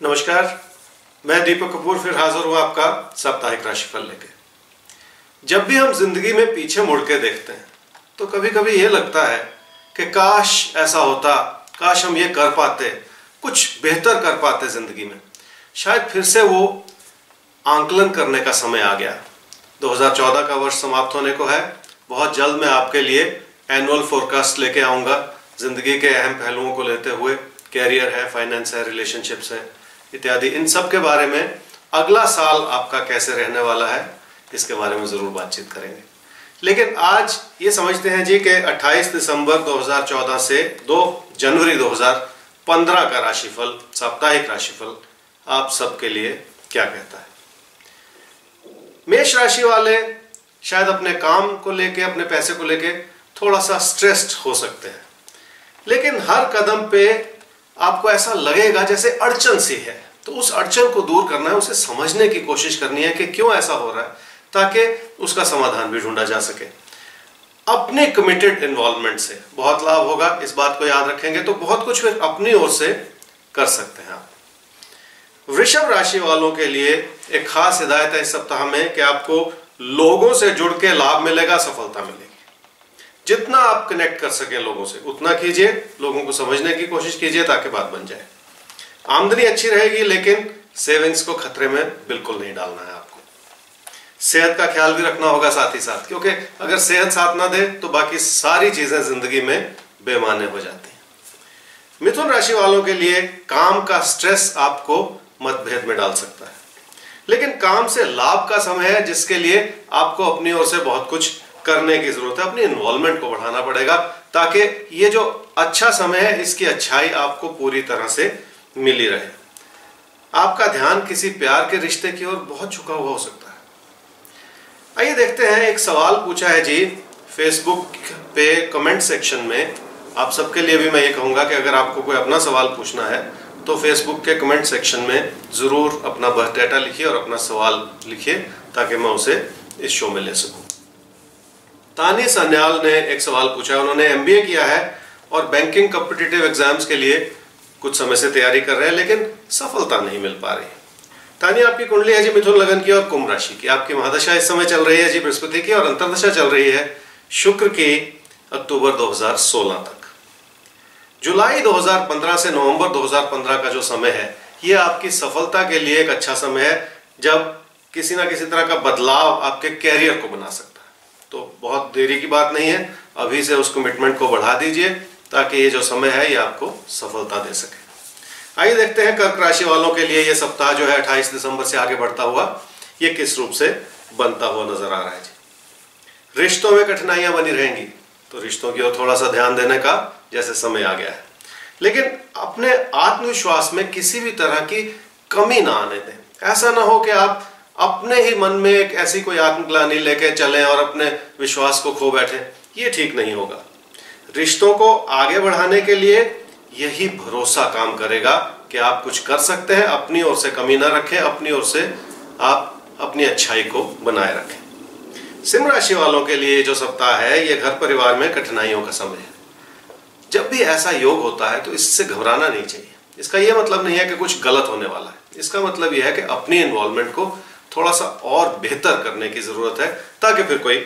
नमस्कार, मैं दीपक कपूर फिर हाजिर हूं आपका साप्ताहिक राशिफल लेके। जब भी हम जिंदगी में पीछे मुड़ के देखते हैं तो कभी कभी ये लगता है कि काश ऐसा होता, काश हम ये कर पाते, कुछ बेहतर कर पाते जिंदगी में। शायद फिर से वो आंकलन करने का समय आ गया। 2014 का वर्ष समाप्त होने को है। बहुत जल्द मैं आपके लिए एनुअल फोरकास्ट लेके आऊँगा, जिंदगी के अहम पहलुओं को लेते हुए। कैरियर है, फाइनेंस है, रिलेशनशिप्स है इत्यादि, इन सब के बारे में अगला साल आपका कैसे रहने वाला है इसके बारे में ज़रूर बातचीत करेंगे। लेकिन आज ये समझते हैं जी कि 28 दिसंबर 2014 से 2 जनवरी 2015 का राशिफल, साप्ताहिक राशिफल आप सबके लिए क्या कहता है। मेष राशि वाले शायद अपने काम को लेके, अपने पैसे को लेके थोड़ा सा स्ट्रेस्ड हो सकते हैं, लेकिन हर कदम पे आपको ऐसा लगेगा जैसे अड़चन सी है। तो उस अड़चन को दूर करना है, उसे समझने की कोशिश करनी है कि क्यों ऐसा हो रहा है, ताकि उसका समाधान भी ढूंढा जा सके। अपने कमिटेड इन्वॉल्वमेंट से बहुत लाभ होगा, इस बात को याद रखेंगे तो बहुत कुछ फिर अपनी ओर से कर सकते हैं आप। वृषभ राशि वालों के लिए एक खास हिदायत है इस सप्ताह में कि आपको लोगों से जुड़ के लाभ मिलेगा, सफलता मिलेगी। जितना आप कनेक्ट कर सकें लोगों से उतना कीजिए, लोगों को समझने की कोशिश कीजिए ताकि बात बन जाए। आमदनी अच्छी रहेगी, लेकिन सेविंग्स को खतरे में बिल्कुल नहीं डालना है आपको। सेहत का ख्याल भी रखना होगा साथ ही साथ, क्योंकि अगर सेहत साथ ना दे तो बाकी सारी चीजें जिंदगी में बेमाने हो जाती हैं। मिथुन राशि वालों के लिए काम का स्ट्रेस आपको मतभेद में डाल सकता है, लेकिन काम से लाभ का समय है जिसके लिए आपको अपनी ओर से बहुत कुछ करने की जरूरत है। अपनी इन्वॉल्वमेंट को बढ़ाना पड़ेगा ताकि ये जो अच्छा समय है इसकी अच्छाई आपको पूरी तरह से मिली रहे। आपका ध्यान किसी प्यार के रिश्ते की ओर बहुत झुका हुआ हो सकता है। आइए देखते हैं, एक सवाल पूछा है जी फेसबुक पे कमेंट सेक्शन में। आप सबके लिए भी मैं ये कहूंगा कि अगर आपको कोई अपना सवाल पूछना है तो फेसबुक के कमेंट सेक्शन में जरूर अपना बायोडाटा लिखिए और अपना सवाल लिखिए ताकि मैं उसे इस शो में ले सकूं। तानी सन्याल ने एक सवाल पूछा है। उन्होंने एमबीए किया है और बैंकिंग कॉम्पिटिटिव एग्जाम्स के लिए कुछ समय से तैयारी कर रहे हैं, लेकिन सफलता नहीं मिल पा रही। तानी, आपकी कुंडली है जी मिथुन लगन की और कुंभ राशि की। आपकी महादशा इस समय चल रही है जी बृहस्पति की, और अंतर्दशा चल रही है शुक्र की अक्टूबर 2016 तक। जुलाई 2015 से नवंबर 2015 का जो समय है ये आपकी सफलता के लिए एक अच्छा समय है, जब किसी ना किसी तरह का बदलाव आपके कैरियर को बना सकता है। तो बहुत देरी की बात नहीं है, अभी से उस कमिटमेंट को बढ़ा दीजिए ताकि ये जो समय है ये आपको सफलता दे सके। आइए देखते हैं कर्क राशि वालों के लिए ये सप्ताह जो है 28 दिसंबर से आगे बढ़ता हुआ ये किस रूप से बनता हुआ नजर आ रहा है जी। रिश्तों में कठिनाइयां बनी रहेंगी, तो रिश्तों की ओर थोड़ा सा ध्यान देने का जैसे समय आ गया है, लेकिन अपने आत्मविश्वास में किसी भी तरह की कमी ना आने दें। ऐसा ना हो कि आप अपने ही मन में एक ऐसी कोई आत्मग्लानि लेके चलें और अपने विश्वास को खो बैठें। ये ठीक नहीं होगा। रिश्तों को आगे बढ़ाने के लिए यही भरोसा काम करेगा कि आप कुछ कर सकते हैं। अपनी ओर से कमी ना रखें, अपनी ओर से आप अपनी अच्छाई को बनाए रखें। सिंह राशि वालों के लिए जो सप्ताह है ये घर परिवार में कठिनाइयों का समय है। जब भी ऐसा योग होता है तो इससे घबराना नहीं चाहिए। इसका यह मतलब नहीं है कि कुछ गलत होने वाला है। इसका मतलब यह है कि अपनी इन्वॉल्वमेंट को थोड़ा सा और बेहतर करने की जरूरत है ताकि फिर कोई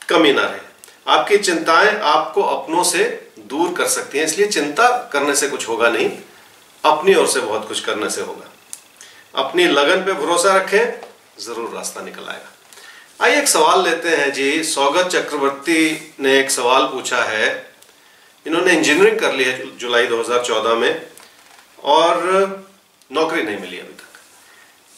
कमी ना रहे। आपकी चिंताएं आपको अपनों से दूर कर सकती हैं, इसलिए चिंता करने से कुछ होगा नहीं, अपनी ओर से बहुत कुछ करने से होगा। अपनी लगन पे भरोसा रखें, जरूर रास्ता निकल आएगा। आइए एक सवाल लेते हैं जी। सौगत चक्रवर्ती ने एक सवाल पूछा है। इन्होंने इंजीनियरिंग कर ली है जुलाई 2014 में और नौकरी नहीं मिली अभी तक।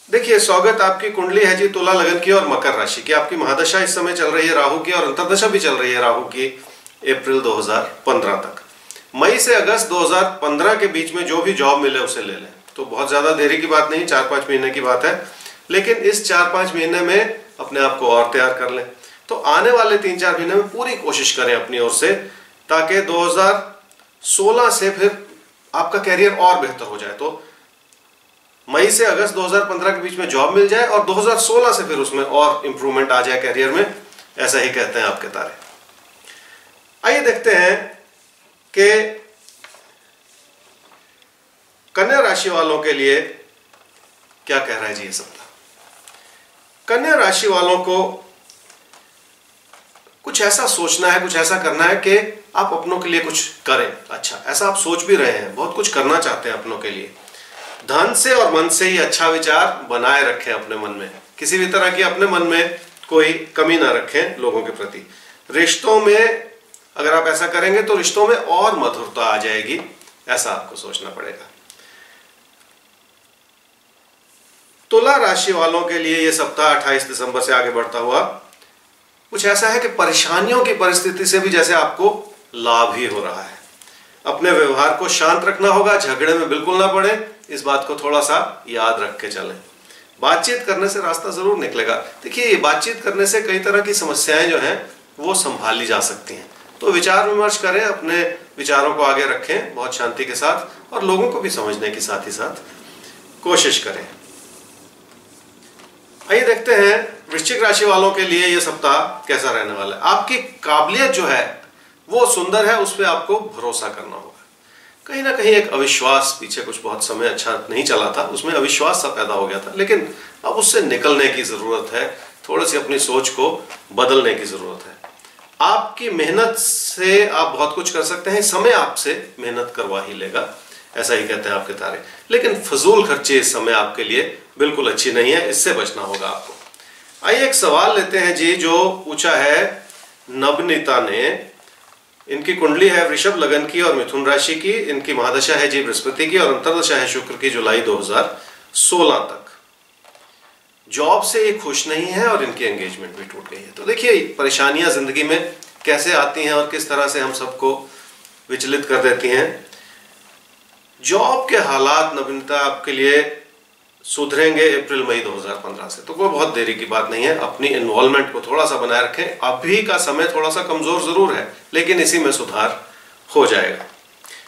देखिए, स्वागत, आपकी कुंडली है जी तुला लगन की और मकर राशि की। आपकी महादशा इस समय चल रही है राहु की, और अंतर्दशा भी चल रही है राहु की अप्रैल 2015 तक। मई से अगस्त 2015 के बीच में जो भी जॉब मिले उसे ले लें। तो बहुत ज्यादा देरी की बात नहीं, 4-5 महीने की बात है, लेकिन इस 4-5 महीने में अपने आप को और तैयार कर लें। तो आने वाले 3-4 महीने में पूरी कोशिश करें अपनी ओर से, ताकि 2016 से फिर आपका कैरियर और बेहतर हो जाए। तो मई से अगस्त 2015 के बीच में जॉब mill जाए और 2016 से फिर उसमें और इंप्रूवमेंट आ जाए कैरियर में, ऐसा ही कहते हैं आपके तारे। आइए देखते हैं कि कन्या राशि वालों के लिए क्या कह रहा है जी ये सप्ताह? कन्या राशि वालों को कुछ ऐसा सोचना है, कुछ ऐसा करना है कि आप अपनों के लिए कुछ करें। अच्छा, ऐसा आप सोच भी रहे हैं, बहुत कुछ करना चाहते हैं अपनों के लिए। धन से और मन से ही अच्छा विचार बनाए रखें अपने मन में, किसी भी तरह की अपने मन में कोई कमी ना रखें लोगों के प्रति। रिश्तों में अगर आप ऐसा करेंगे तो रिश्तों में और मधुरता आ जाएगी, ऐसा आपको सोचना पड़ेगा। तुला राशि वालों के लिए यह सप्ताह 28 दिसंबर से आगे बढ़ता हुआ कुछ ऐसा है कि परेशानियों की परिस्थिति से भी जैसे आपको लाभ ही हो रहा है। अपने व्यवहार को शांत रखना होगा, झगड़े में बिल्कुल ना पड़े, इस बात को थोड़ा सा याद रख के चलें। बातचीत करने से रास्ता जरूर निकलेगा। देखिए, बातचीत करने से कई तरह की समस्याएं जो हैं वो संभाली जा सकती हैं। तो विचार विमर्श करें, अपने विचारों को आगे रखें बहुत शांति के साथ, और लोगों को भी समझने की साथ ही साथ कोशिश करें। आइए देखते हैं वृश्चिक राशि वालों के लिए यह सप्ताह कैसा रहने वाला है। आपकी काबिलियत जो है वो सुंदर है, उस पर आपको भरोसा करना होगा। कहीं ना कहीं एक अविश्वास, पीछे कुछ बहुत समय अच्छा नहीं चला था, उसमें अविश्वास सा पैदा हो गया था, लेकिन अब उससे निकलने की जरूरत है। थोड़ी सी अपनी सोच को बदलने की जरूरत है। आपकी मेहनत से आप बहुत कुछ कर सकते हैं, समय आपसे मेहनत करवा ही लेगा, ऐसा ही कहते हैं आपके तारे। लेकिन फजूल खर्ची इस समय आपके लिए बिल्कुल अच्छी नहीं है, इससे बचना होगा आपको। आइए एक सवाल लेते हैं जी, जो पूछा है नवनीता ने। इनकी कुंडली है वृषभ लगन की और मिथुन राशि की। इनकी महादशा है जी बृहस्पति की और अंतर्दशा है शुक्र की जुलाई 2016 तक। जॉब से ये खुश नहीं है और इनकी एंगेजमेंट भी टूट गई है। तो देखिए, परेशानियां जिंदगी में कैसे आती हैं और किस तरह से हम सबको विचलित कर देती हैं। जॉब के हालात नवीनता आपके लिए सुधरेंगे अप्रैल मई 2015 से, तो कोई बहुत देरी की बात नहीं है। अपनी इन्वॉल्वमेंट को थोड़ा सा बनाए रखें। अभी का समय थोड़ा सा कमजोर जरूर है, लेकिन इसी में सुधार हो जाएगा।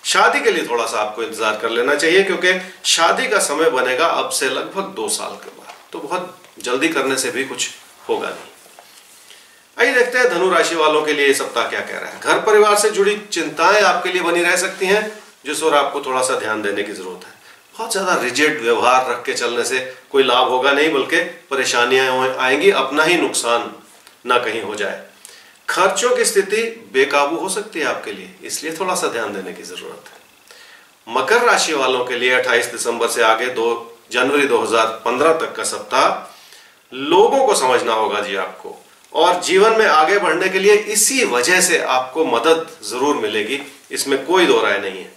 शादी के लिए थोड़ा सा आपको इंतजार कर लेना चाहिए, क्योंकि शादी का समय बनेगा अब से लगभग 2 साल के बाद, तो बहुत जल्दी करने से भी कुछ होगा नहीं। आइए देखते हैं धनु राशि वालों के लिए ये सप्ताह क्या कह रहा है। घर परिवार से जुड़ी चिंताएं आपके लिए बनी रह सकती हैं, जिस ओर आपको थोड़ा सा ध्यान देने की जरूरत है। बहुत ज्यादा रिजिड व्यवहार रख के चलने से कोई लाभ होगा नहीं, बल्कि परेशानियां आएंगी, अपना ही नुकसान ना कहीं हो जाए। खर्चों की स्थिति बेकाबू हो सकती है आपके लिए, इसलिए थोड़ा सा ध्यान देने की जरूरत है। मकर राशि वालों के लिए 28 दिसंबर से आगे 2 जनवरी 2015 तक का सप्ताह लोगों को समझना होगा जी आपको, और जीवन में आगे बढ़ने के लिए इसी वजह से आपको मदद जरूर मिलेगी, इसमें कोई दो राय नहीं है।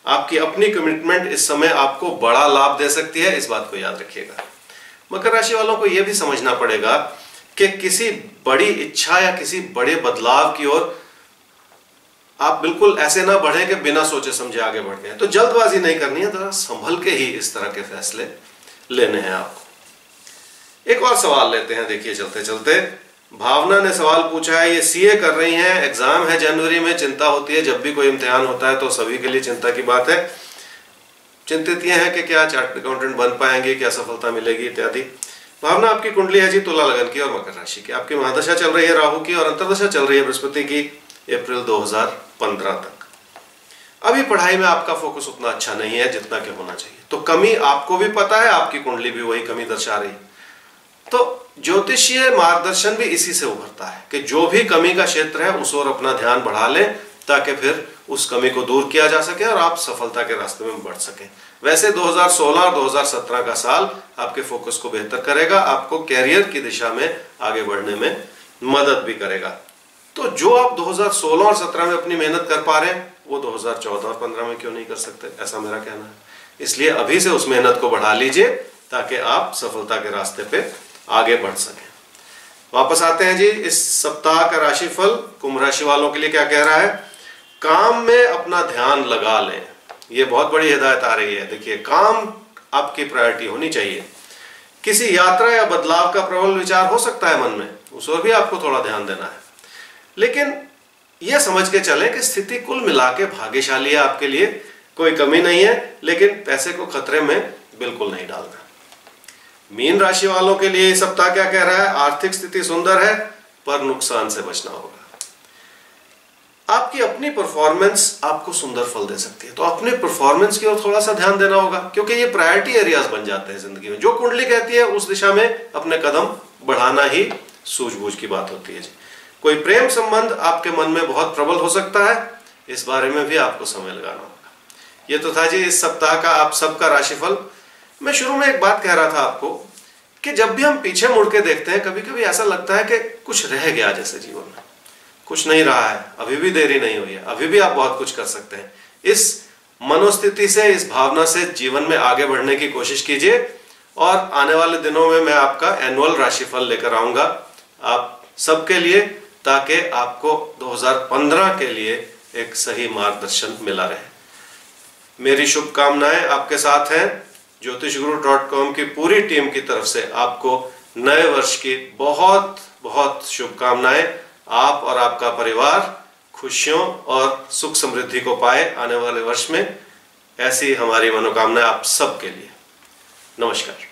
आपकी अपनी कमिटमेंट इस समय आपको बड़ा लाभ दे सकती है, इस बात को याद रखिएगा। मकर राशि वालों को यह भी समझना पड़ेगा कि किसी बड़ी इच्छा या किसी बड़े बदलाव की ओर आप बिल्कुल ऐसे ना बढ़े कि बिना सोचे समझे आगे बढ़ गए। तो जल्दबाजी नहीं करनी है, जरा संभल के ही इस तरह के फैसले लेने हैं आपको। एक और सवाल लेते हैं, देखिए चलते चलते। भावना ने सवाल पूछा है, ये सीए कर रही हैं, एग्जाम है जनवरी में, चिंता होती है जब भी कोई इम्तिहान होता है, तो सभी के लिए चिंता की बात है। चिंतित ये है कि क्या चार्टर्ड अकाउंटेंट बन पाएंगे, क्या सफलता मिलेगी इत्यादि। भावना, आपकी कुंडली है जी तुला लगन की और मकर राशि की। आपकी महादशा चल रही है राहु की और अंतर्दशा चल रही है बृहस्पति की अप्रैल 2015 तक। अभी पढ़ाई में आपका फोकस उतना अच्छा नहीं है जितना कि होना चाहिए, तो कमी आपको भी पता है, आपकी कुंडली भी वही कमी दर्शा रही। तो ज्योतिषीय मार्गदर्शन भी इसी से उभरता है कि जो भी कमी का क्षेत्र है उस ओर अपना ध्यान बढ़ा लें, ताकि फिर उस कमी को दूर किया जा सके और आप सफलता के रास्ते में बढ़ सकें। वैसे 2016 और 2017 का साल आपके फोकस को बेहतर करेगा, आपको कैरियर की दिशा में आगे बढ़ने में मदद भी करेगा। तो जो आप 2016 और 17 में अपनी मेहनत कर पा रहे हैं, वो 2014 और 15 में क्यों नहीं कर सकते, ऐसा मेरा कहना है। इसलिए अभी से उस मेहनत को बढ़ा लीजिए ताकि आप सफलता के रास्ते पे आगे बढ़ सकें। वापस आते हैं जी, इस सप्ताह का राशिफल कुंभ राशि वालों के लिए क्या कह रहा है। काम में अपना ध्यान लगा लें, ये बहुत बड़ी हिदायत आ रही है। देखिए, काम आपकी प्रायोरिटी होनी चाहिए। किसी यात्रा या बदलाव का प्रबल विचार हो सकता है मन में, उस ओर भी आपको थोड़ा ध्यान देना है। लेकिन यह समझ के चलें कि स्थिति कुल मिला के भाग्यशाली है आपके लिए, कोई कमी नहीं है, लेकिन पैसे को खतरे में बिल्कुल नहीं डालना। मीन राशि वालों के लिए सप्ताह क्या कह रहा है। आर्थिक स्थिति सुंदर है, पर नुकसान से बचना होगा। आपकी अपनी परफॉर्मेंस आपको सुंदर फल दे सकती है, तो अपने परफॉर्मेंस की ओर थोड़ा सा ध्यान देना होगा, क्योंकि ये प्रायोरिटी एरियाज बन जाते हैं जिंदगी में। जो कुंडली कहती है उस दिशा में अपने कदम बढ़ाना ही सूझबूझ की बात होती है जी। कोई प्रेम संबंध आपके मन में बहुत प्रबल हो सकता है, इस बारे में भी आपको समय लगाना होगा। ये तो था जी इस सप्ताह का आप सबका राशिफल। मैं शुरू में एक बात कह रहा था आपको कि जब भी हम पीछे मुड़ के देखते हैं, कभी कभी ऐसा लगता है कि कुछ रह गया जैसे जीवन में, कुछ नहीं रहा है, अभी भी देरी नहीं हुई है, अभी भी आप बहुत कुछ कर सकते हैं। इस मनोस्थिति से, इस भावना से जीवन में आगे बढ़ने की कोशिश कीजिए। और आने वाले दिनों में मैं आपका एनुअल राशिफल लेकर आऊंगा आप सबके लिए, ताकि आपको 2015 के लिए एक सही मार्गदर्शन मिला रहे। मेरी शुभकामनाएं आपके साथ हैं। ज्योतिषगुरु.com की पूरी टीम की तरफ से आपको नए वर्ष की बहुत बहुत शुभकामनाएं। आप और आपका परिवार खुशियों और सुख समृद्धि को पाए आने वाले वर्ष में, ऐसी हमारी मनोकामना आप सबके लिए। नमस्कार।